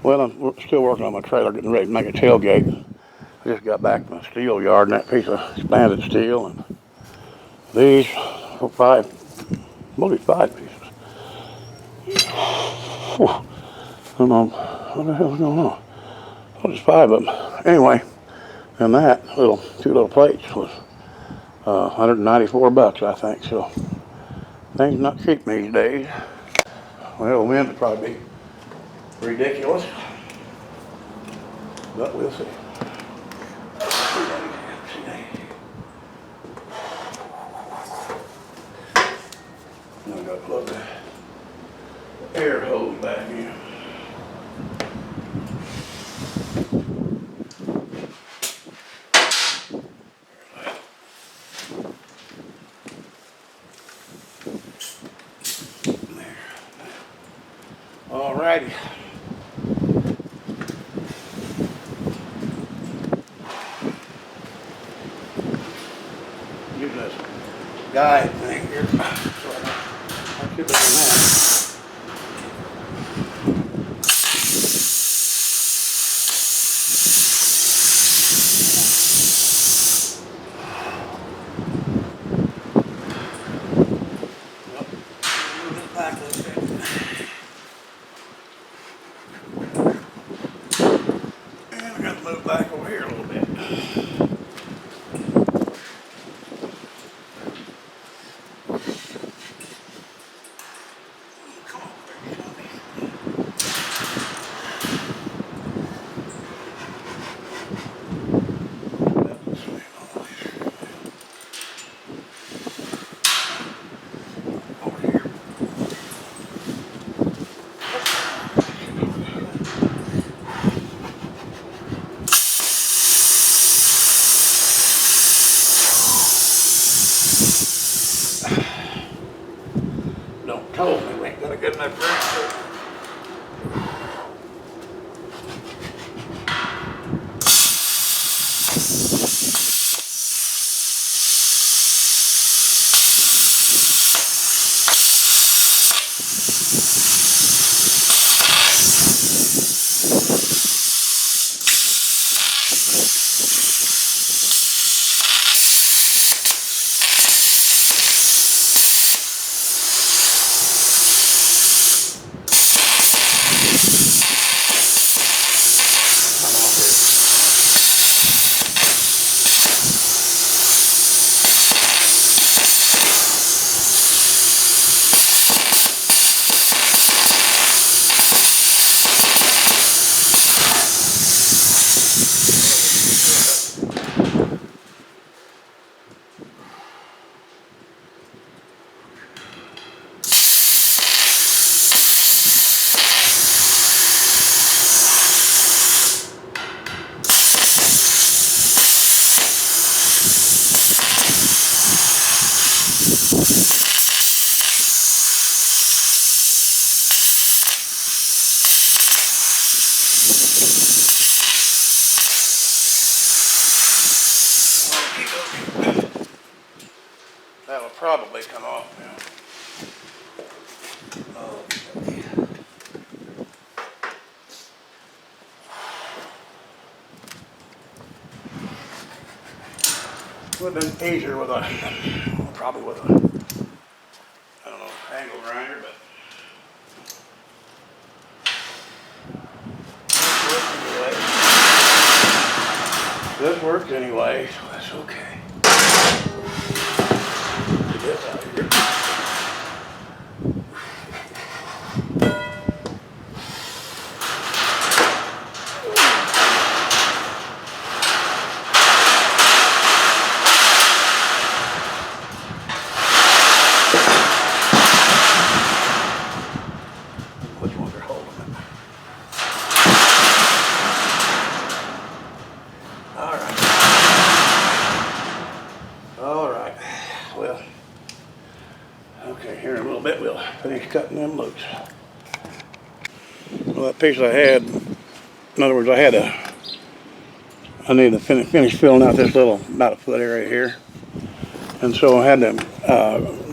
Well, I'm still working on my trailer, getting ready to make a tailgate. I just got back from the steel yard and that piece of expanded steel, and these five, maybe 5 pieces. Whew. I don't know what the hell's going on. Oh, there's 5 of them. Anyway, and that two little plates was $194, I think. So things not cheap these days. Well, the wind would probably be ridiculous, but we'll see. Now I got to plug the air hose back in. All righty. Using this guide thing here. So I should be doing that. Back a little bit. And we got to move back over here a little bit. Don't tell me we ain't got a good enough grip. That'll probably come off now. Would have been easier with probably with I don't know, angle grinder, but this works anyway, so that's okay. Get this out of here. Which ones are holding it? All right. Well, okay, here in a little bit we'll finish cutting them loose. Well, that piece I had, in other words, I need to finish filling out this little, about a foot area here. And so I had to,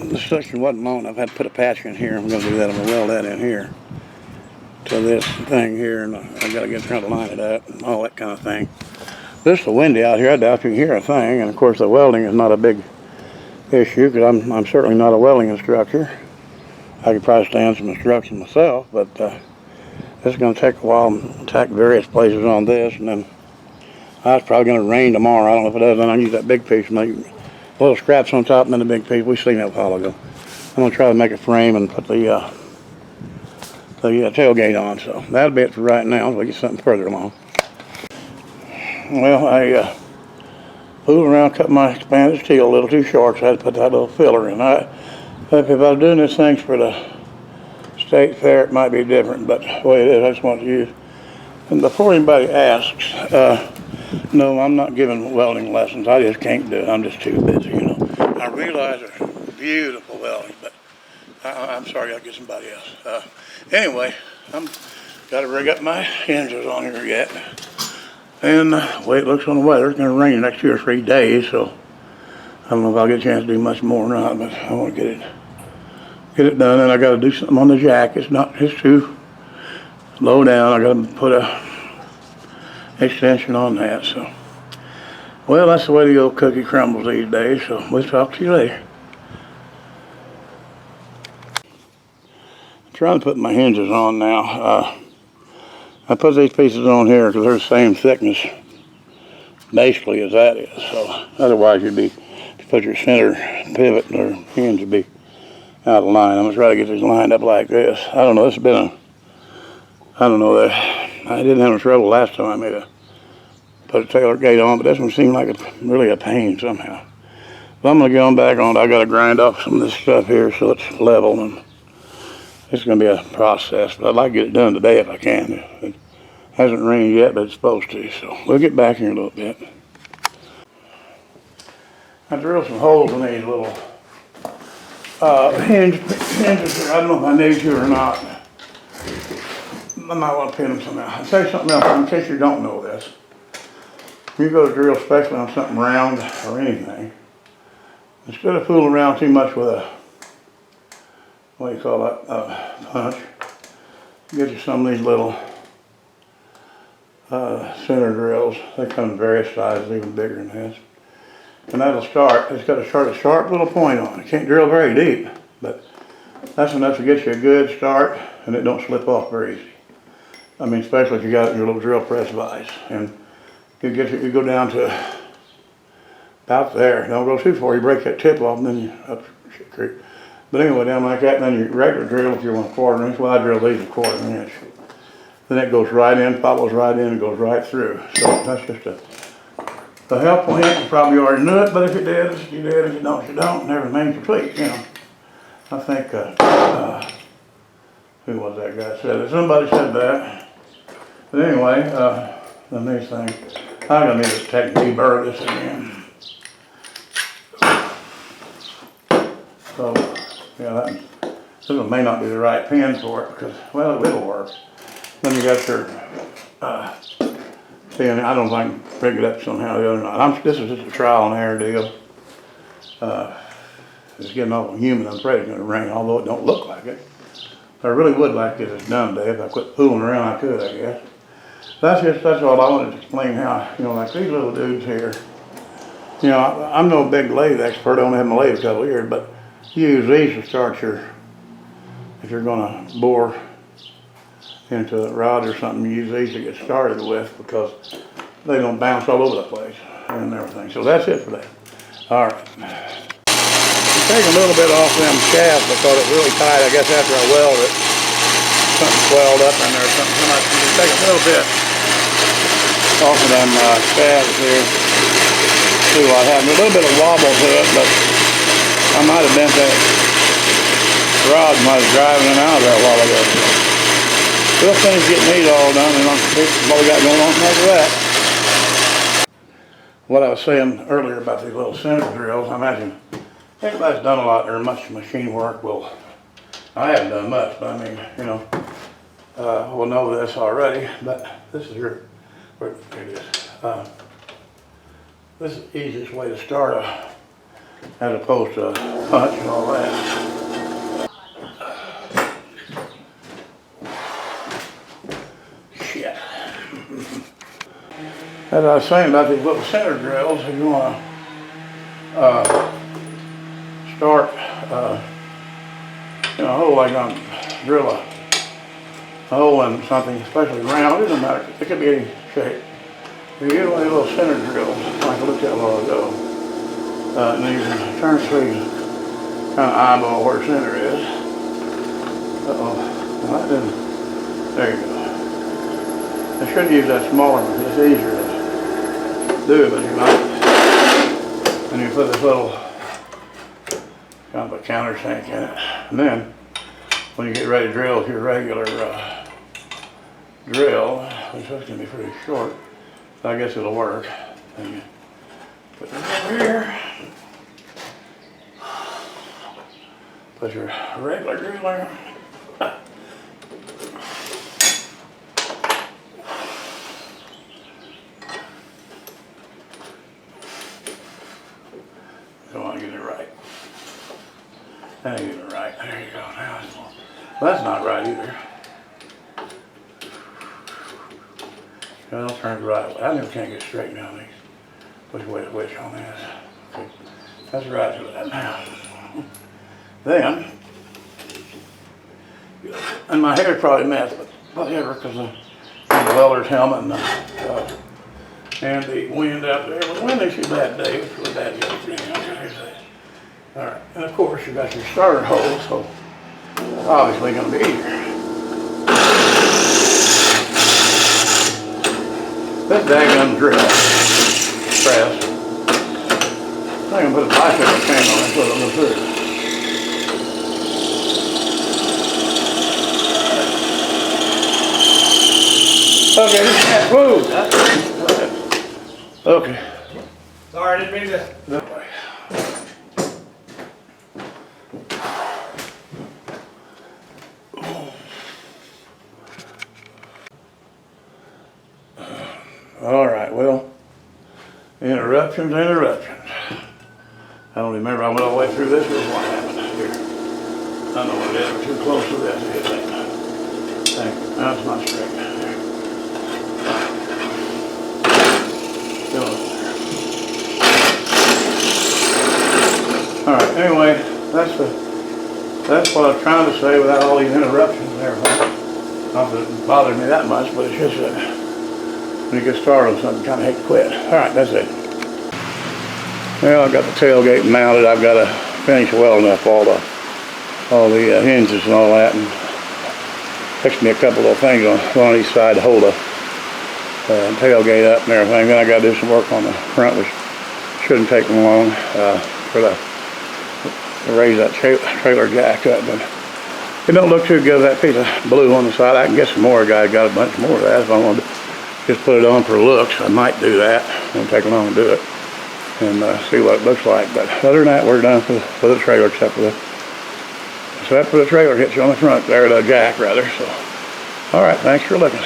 this section wasn't long enough. I had to put a patch in here. I'm going to do that. I'm going to weld that in here to this thing here, and I got to get trying to line it up and all that kind of thing. This is windy out here. I doubt you can hear a thing, and of course the welding is not a big issue because I'm certainly not a welding instructor. I could probably stand some instruction myself, but this is going to take a while to attack various places on this, and then it's probably going to rain tomorrow. I don't know if it does. Then I'll use that big piece, make little scraps on top, and then the big piece. We've seen that a while ago. I'm going to try to make a frame and put the tailgate on. So that'll be it for right now. We'll get something further along. Well, I fooled around, cut my expanded steel a little too short, so I had to put that little filler in. If I was doing this thing for the state fair, it might be different, but the way it is, I just want to use. And before anybody asks, no, I'm not giving welding lessons. I just can't do it. I'm just too busy, you know. I realize they're beautiful welding, but I'm sorry, I'll get somebody else. Anyway, got to rig up my hinges on here yet. And the way it looks on the weather, it's going to rain the next 2 or 3 days, so I don't know if I'll get a chance to do much more or not, but I want to get it done. And I got to do something on the jack. It's too low down. I got to put a extension on that. So, well, that's the way the old cookie crumbles these days. So we'll talk to you later. I'm trying to put my hinges on now. I put these pieces on here because they're the same thickness basically as that is. So otherwise you'd be, to put your center pivot or hinge would be out of line. I'm going to try to get these lined up like this. I don't know, this has been I don't know, that I didn't have any trouble last time I made put a tailgate on, but this one seemed like really a pain somehow. But I'm going to get on back on it. I got to grind off some of this stuff here so it's level, and it's going to be a process, but I'd like to get it done today if I can. It hasn't rained yet, but it's supposed to, so we'll get back here in a little bit. I drilled some holes in these little hinges here. I don't know if I need to or not. I might want to pin them somehow. I'll tell you something else, in case you don't know this. If you go to drill, especially on something round or anything, instead of fooling around too much with a, what do you call that, punch, get you some of these little center drills. They come in various sizes, even bigger than this. And that'll start, it's got a sharp little point on it. Can't drill very deep, but that's enough to get you a good start, and it don't slip off very easy. I mean, especially if you got your little drill press vise. And you go down to about there. Don't go too far, you break that tip off, and then you up shit creek. But anyway, down like that, and then your regular drill, if you want a 1/4 inch, well, I drill these a 1/4 inch. Then it goes right in, follows right in, and goes right through. So that's just a helpful hint. You probably already knew it, but if you did, you did. If you don't, you don't. Never remains complete, you know. I think, who was that guy that said it? Somebody said that. But anyway, the next thing, I'm going to need to take deburr this again. So, yeah, this one may not be the right pin for it because, well, it'll work. Then you got your, see, I don't know if I can rig it up somehow or the other or not. This is just a trial and error deal. It's getting awful humid. I'm afraid it's going to rain, although it don't look like it. I really would like to get this done today. If I quit fooling around, I could, I guess. That's all I wanted to explain how, you know, like these little dudes here. You know, I'm no big lathe expert. I only have my lathe a couple of years, but you use these to start if you're going to bore into a rod or something, you use these to get started with because they don't bounce all over the place and everything. So that's it for that. All right. Take a little bit off them shafts because it's really tight. I guess after I weld it, something swelled up in there or something. You take a little bit off of them shafts here. See what happened. A little bit of wobble to it, but I might have bent that rod when I was driving it out there a while ago. We'll finish getting these all done and I'll see what we got going on after that. What I was saying earlier about these little center drills, I imagine everybody's done a lot or much machine work. Well, I haven't done much, but I mean, you know, we'll know this already, but this is where it is. This is the easiest way to start as opposed to a punch and all that. As I was saying about these little center drills, if you want to start, a hole like drill a hole in something, especially round, it doesn't matter, it could be any shape. You get one of these little center drills, like I looked at a while ago, and then you can turn it so you can kind of eyeball where center is. Uh-oh, well, that didn't, there you go. I should use that smaller one, it's easier to do, but you might. And you put this little kind of a countersink in it. And then when you get ready to drill with your regular drill, which is going to be pretty short, so I guess it'll work. And you put this over here. Put your regular drill there. Don't want to get it right. That ain't even right. There you go. Now it's more. Well, that's not right either. Well, I'll turn it right way. I never can't get straight down these. Which way is which on this? Okay. That's right to that now. Then, and my hair's probably a mess, but whatever, because of the welder's helmet and the wind out there. Well, the wind ain't too bad today. It was really bad yesterday. All right, and of course you got your starter hole, so obviously going to be easier. This daggone drill press, I'm going to put a bicycle chain on it so it'll go through. Okay, this can't move. Okay. Sorry, I didn't mean to. No. All right, well, interruptions. I don't remember, I went all the way through this, or what happened here. I don't know what it is, we're too close to this. Thank you. Now it's not straight. All right, anyway, that's what I was trying to say without all these interruptions and everything. Not that it bothers me that much, but it's just that when you get started on something, you kind of hate to quit. All right, that's it. Well, I've got the tailgate mounted. I've got to finish welding up all the hinges and all that, and fix me a couple of things on each side to hold the tailgate up and everything. Then I got to do some work on the front, which shouldn't take me long to raise that trailer jack up. But it don't look too good, that piece of blue on the side. I can get some more. Guys got a bunch more of that if I want to just put it on for looks. I might do that. It won't take long to do it and see what it looks like. But other than that, we're done for the trailer, except for the trailer hits you on the front there, the jack rather. So, all right, thanks for looking.